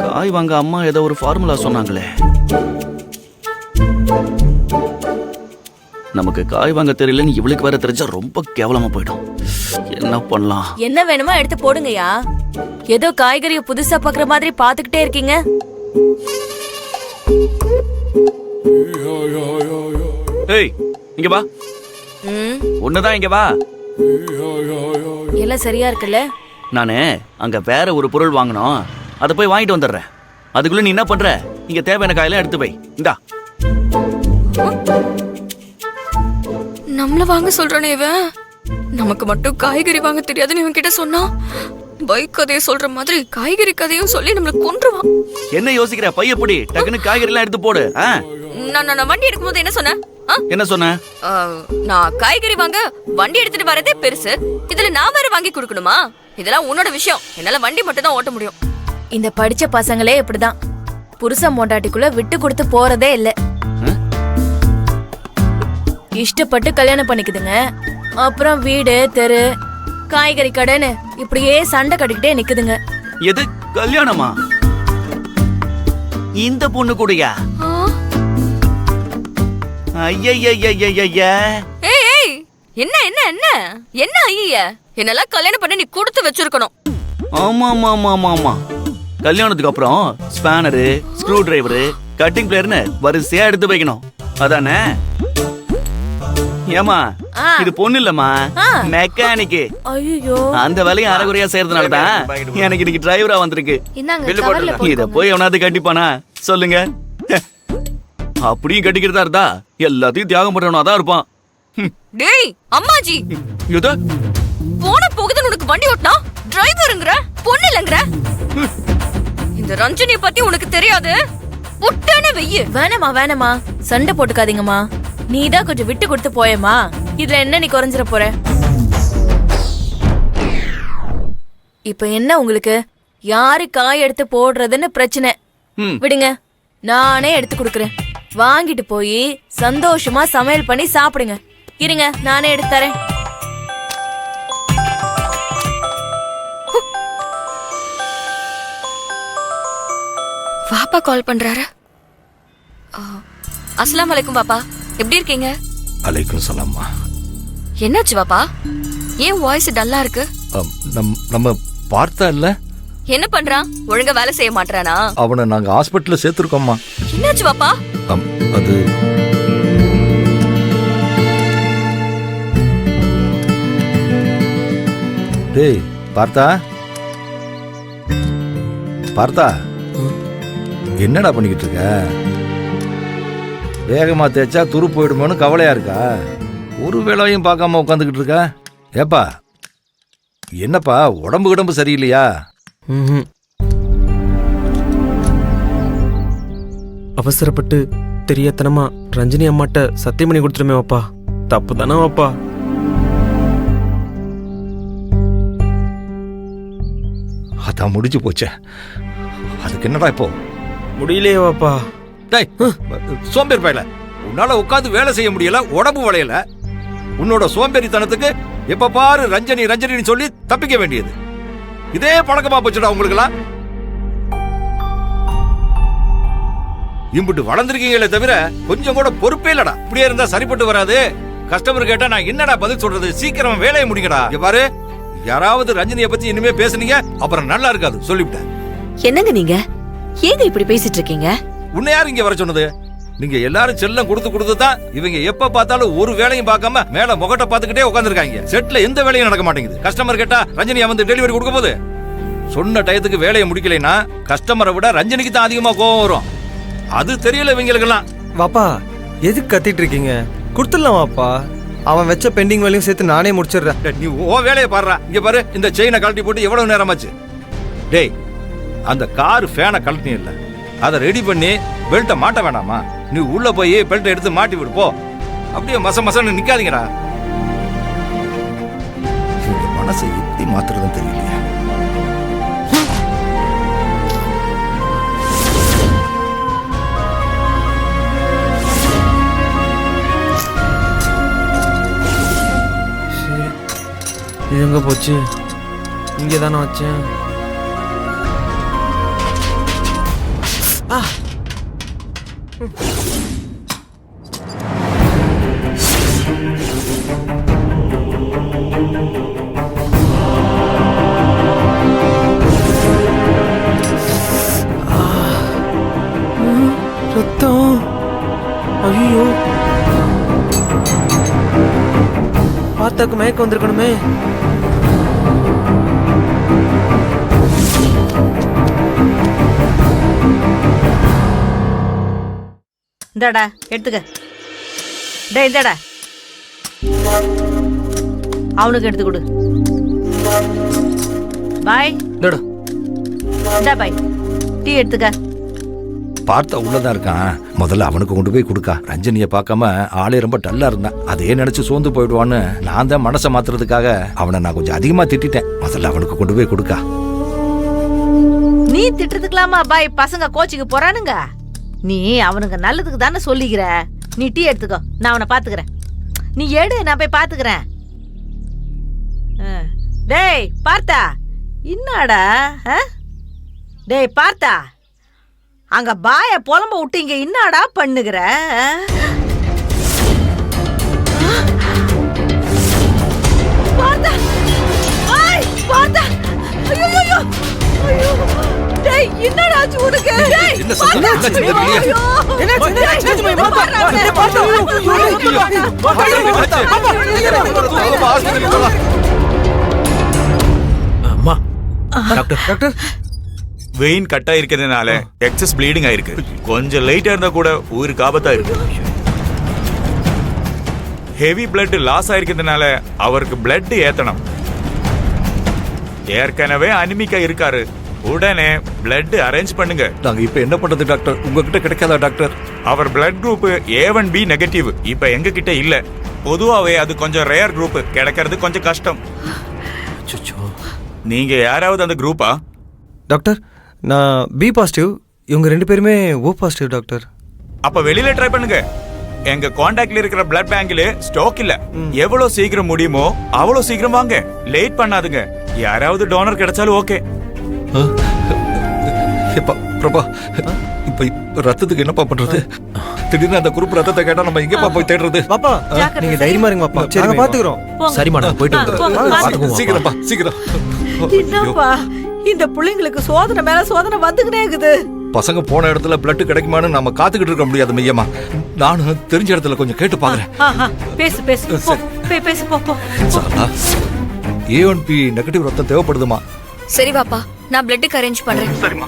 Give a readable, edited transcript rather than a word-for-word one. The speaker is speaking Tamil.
காய் வாங்க அம்மா ஏதோ ஒரு ஃபார்முலா சொன்னாங்களே. நமக்கு காய் வாங்க தெரியலன்னு இவளுக்கு வேற தெரிஞ்சா ரொம்ப கேவலமா போயிடும். என்ன பண்ணலாம்? என்ன வேணுமோ எடுத்து போடுங்கயா. ஏதோ காய்கறிய புதுசா பாக்குற மாதிரி பாத்துக்கிட்டே இருக்கீங்க. ஏய் இங்க வா. ஒண்ணுதான் இங்க வா. எல்லாம் சரியா இருக்குல்ல? நானு அங்க வேற ஒரு பொருள் வாங்கணும், அதை போய் வாங்கிட்டு வந்துடுறேன். அதுக்குள்ள நீ என்ன பண்ற? இங்க தேவையான காயெல்லாம் எடுத்து போய் இந்தா. நம்மள வாங்க சொல்றானே இவன். நமக்கு மட்டும் காய்கறி வாங்க தெரியாதுன்னு இவன் கிட்ட சொன்னா பைக் கதையை சொல்ற மாதிரி காய்கறி கதையும் சொல்லி நம்மள கொன்றுவான். என்ன யோசிக்கிற? பையப்படி டக்குன்னு காய்கறி எல்லாம் எடுத்து போடு. நான் வண்டி எடுக்கும்போது என்ன சொன்னேன்? என்ன சொன்ன? நான் காய்கறி வாங்க வண்டி எடுத்துட்டு வரதே பெருசு, இதுல நான் வேற வாங்கி கொடுக்கணுமா? இதெல்லாம் உன்னோட விஷயம். என்னால வண்டி மட்டும் தான் ஓட்ட முடியும். இந்த படிச்ச பசங்களே இப்படிதான். புருஷன் பொண்டாட்டிக்குள்ள விட்டு கொடுத்து போறதே இல்ல. இஷ்டப்பட்டு கல்யாணம் பண்ணிக்குதுங்க. அப்புறம் வீடு தெரு காய்கறி கடைன்னு இப்படியே சண்டை கட்டிக்கிட்டே நிக்குதுங்க. எது கல்யாணமா? இந்த பொண்ணு கூடயா? ஐயா என்ன என்ன என்ன என்ன ஐய? என்னெல்லாம் கல்யாணம் பண்ணி நீ கொடுத்து வச்சிருக்கணும். ஆமா ஆமா ஆமா ஆமா ஆமா. கல்யாணத்துக்கு அப்புறம் ஸ்பேனரு, ஸ்க்ரூ டிரைவரு, கட்டிங் பிளேயர்னு வரிசையா எடுத்து வைக்கணும். அதானே? ஏமா இது பொண்ணு இல்லம்மா, மெக்கானிக். ஐயோ, அந்த வேலையை அரைகுறையா செய்யறதுனாலதான் எனக்கு இன்னைக்கு டிரைவரா வந்திருக்கு. இத போய் எவனாவது கட்டிப்பானா சொல்லுங்க? அப்படியும் கட்டிக்கிறதா இருந்தா எல்லாத்தையும் தியாகம் பண்றவனாதான் இருப்பான். டேய் அம்மாஜி, எது போன போகுதுன்னு உனக்கு வண்டி ஓட்டினா டிரைவருங்கற பொண்ணு இல்லங்கற? இந்த ரஞ்சனிய பத்தி உனக்கு தெரியாது. புட்டன வெய்ய. வேணாமா வேணாமா, சண்டை போட்டுக்காதீங்கம்மா. நீதான் கொஞ்சம் விட்டு கொடுத்து போயேமா. இதுல என்ன நீ குறைஞ்சிட போற? இப்ப என்ன உங்களுக்கு யாரு காய் எடுத்து போடுறதுன்னு பிரச்சனை? விடுங்க, நானே எடுத்து கொடுக்கறேன். வாங்கிட்டு போய் சந்தோஷமா சமையல் பண்ணி சாப்பிடுங்க. இருங்க, நானே எடுத்து தரேன். பாப்பா கால் பண்றாரு. அஸ்ஸலாமு அலைக்கும் பாப்பா, எப்படி இருக்கீங்க? அலைக்கும் சலாம்மா. என்னாச்சு பாப்பா? ஏன் வாய்ஸ் டல்லா இருக்கு? நம்ம பார்த்தா இல்ல? என்ன பண்றான்? ஒழுங்கா வேலை செய்ய மாட்டறானா? அவனை நாங்க ஹாஸ்பிடல்ல சேர்த்திருக்கோம்மா. என்னாச்சு பாப்பா? அது டேய் பார்த்தா பார்த்தா என்னடா பண்ணிக்கிட்டு இருக்க? வேகமா தேய்ச்சா துரு போயிடுமோன்னு கவலையா இருக்கா? ஒரு வேலையும் பார்க்காம உட்காந்துக்கிட்டு இருக்கா? ஏப்பா என்னப்பா, உடம்பு கிடம்பு சரியில்லையா? அவசரப்பட்டு தெரியத்தனமா ரஞ்சினி அம்மாட்ட சத்தியம் பண்ணி கொடுத்துருமே அப்பா. தப்பு தானே அப்பா? அதான் முடிஞ்சு போச்சே, அதுக்கு என்னடா இப்போ? முடியலையே வாப்பா. டேய் சோம்பேறி பையல, உன்னால உட்காந்து வேலை செய்ய முடியல, உடம்பு வளையல. உன்னோட சோம்பேறித்தனத்துக்கு எப்ப பாரு ரஞ்சனி ரஞ்சனின்னு சொல்லி தப்பிக்க வேண்டியது. இதே பழக்கமா போச்சுடா உங்களுக்குலாம். இம்புட்டு வளர்ந்துருக்கீங்களே தவிர கொஞ்சம் கூட பொறுப்பே இல்லடா. இப்படியே இருந்தா சரிப்பட்டு வராது. கஸ்டமர் கேட்டா நான் என்னடா பதில் சொல்றது? சீக்கிரம் வேலையை முடிக்கடா. பாரு, யாராவது ரஞ்சனியை பத்தி இனிமே பேசுனீங்க அப்புறம் நல்லா இருக்காது, சொல்லிவிட்டேன். என்னங்க நீங்க ஏங்க இப்படி பேசிட்டு இருக்கீங்க? உன்னை யாரு இங்க வர சொன்னது? நீங்க எல்லாரும் செல்லம் கொடுத்து தான் இவங்க எப்ப பார்த்தாலும் ஒரு வேலையும் பார்க்காம மேல முகட்ட பாத்துக்கிட்டே உட்காந்துருக்காங்க. செட்ல எந்த வேலையும் நடக்க மாட்டேங்குது. கஸ்டமர் கேட்டா ரஞ்சனியா வந்து டெலிவரி கொடுக்க போது சொன்ன டயத்துக்கு வேலையை முடிக்கலைன்னா கஸ்டமரை விட ரஞ்சனிக்கு தான் அதிகமா கோவம் வரும். அது தெரியல இவங்களுக்கெல்லாம். வாப்பா எதுக்கு கத்திட்டு இருக்கீங்க? கொடுத்துடலாம் வாப்பா. அவன் வச்ச பெண்டிங் வேலையும் சேர்த்து நானே முடிச்சிடுறேன். நீ ஓ வேலையை பாடுறா. இங்க பாரு, இந்த செயினை கழட்டி போட்டு எவ்வளவு நேரமாச்சு? டேய், அந்த கார் ஃபேனை கழட்டி இல்ல, அதை ரெடி பண்ணி பெல்ட்டை மாட்ட வேணாமா? நீ உள்ள போய் பெல்ட்டை எடுத்து மாட்டி விடு போ. அப்படியே மசன்னு நிக்காதீங்கடா. மனசை எப்படி மாத்துறதுன்னு தெரியலையா? இது எங்க போச்சு? இங்கே தானே வச்சேன். ரத்தம். ஐயோ, பார்த்தாக்கு மயக்கம் வந்திருக்கணுமே. இந்தாடா எடுத்துக்க. டேய் இந்தாடா, அவனுக்கு எடுத்து கொடு. பாய் இந்தடா. இந்தா பாய், டீ எடுத்துக்க. பார்த்தா உள்ளதான் இருக்கான். முதல்ல அவனுக்கு கொண்டு போய் கொடுக்கா. ரஞ்சனியை பார்க்காம ஆளே ரொம்ப டல்லா இருந்தான். அதே நினைச்சு சோர்ந்து போயிடுவான்னு நான் தான் மனசை மாத்துறதுக்காக அவனை நான் கொஞ்சம் அதிகமா திட்டிட்டேன். முதல்ல அவனுக்கு கொண்டு போய் கொடுக்கா. நீ திட்டுறதுக்கலாமா பாய்? பசங்க கோச்சிக்கு போறானுங்க. நீ அவனுக்கு நல்லதுக்கு தானே சொல்லிக்கிற. நீ டீ எடுத்துக்கோ, நான் அவனை பாத்துக்கிறேன். நீ எடு, நான் போய் பாத்துக்கிறேன். டேய் பார்த்தா, என்னடா? டேய் பார்த்தா, அங்க பாய புலம்ப விட்டு இங்க என்னடா பண்ணுகிற? பார்த்தா, பாய் பார்த்தா. ஐயோ ஐயோ ஐயோ. டேய் என்னடா ஆச்சு உனக்கு? டேய் என்ன சத்தம்? என்னாச்சு தெரியலையே? என்னாச்சு மை? பார்த்தா. அம்மா, டாக்டர் டாக்டர். வெயின் கட் ஆயிருக்கிறதுனால எக்ஸஸ் ப்ளீடிங் ஆயிருக்கு. கொஞ்சம் லைட்டா இருந்தா கூட உயிருக்கு ஆபத்தா இருக்கு. ஹெவி பிளட் லாஸ் ஆயிருக்கிறதுனால அவருக்கு பிளட் ஏத்தணும். ஏற்கனவே அனிமிக்கா இருக்காரு. உடனே பிளட் அரேஞ்ச் பண்ணுங்க. நாங்க இப்ப என்ன பண்றது டாக்டர்? உங்ககிட்ட கிடைக்காதா டாக்டர்? அவர் பிளட் குரூப் A1B நெகட்டிவ். இப்ப எங்க கிட்ட இல்ல. பொதுவாவே அது கொஞ்சம் ரேர் குரூப், கிடைக்கிறது கொஞ்சம் கஷ்டம். நீங்க யாராவது அந்த குரூப்பா? டாக்டர், நான் பி பாசிட்டிவ். இவங்க 2 பேருமே ஓ பாசிட்டிவ் டாக்டர். அப்ப வெளியில ட்ரை பண்ணுங்க. எங்க காண்டாக்ட்ல இருக்கிற பிளட் பேங்க்ல ஸ்டாக் இல்ல. எவ்வளவு சீக்கிரம் முடியுமோ அவ்வளவு சீக்கிரம் வாங்க. லேட் பண்ணாதுங்க. யாராவது டோனர் கிடைச்சாலும் ஓகே. எப்பா பிரபா, இப்ப ரத்தத்துக்கு என்னப்பா பண்றது? திடீர்னு அந்த குரூப் ரத்தத்தை கேட்டா நம்ம எங்கப்பா போய் தேடுறது? பாப்பா, நீங்க தைரியமா இருங்க பாப்பா. நாங்க பாத்துக்கிறோம். சரிம்மா, நான் போயிட்டு வந்துறேன். சீக்கிரம்ப்பா சீக்கிரம். என்னப்பா இந்த பிள்ளைங்களுக்கு சோதனை மேல சோதனை வந்துகிட்டே இருக்குது. பசங்க போன இடத்துல பிளட் கிடைக்குமான்னு நம்ம காத்துக்கிட்டு இருக்க முடியாது மையமா. நானும் தெரிஞ்ச இடத்துல கொஞ்சம் கேட்டு பாக்குறேன். பேசு பேசு போ. பேசு போ போ. A1B நெகட்டிவ் ரத்தம் தேவைப்படுதுமா? சரி வாப்பா, நான் பிளட்டுக்கு அரேஞ்ச் பண்றேன். சரிம்மா.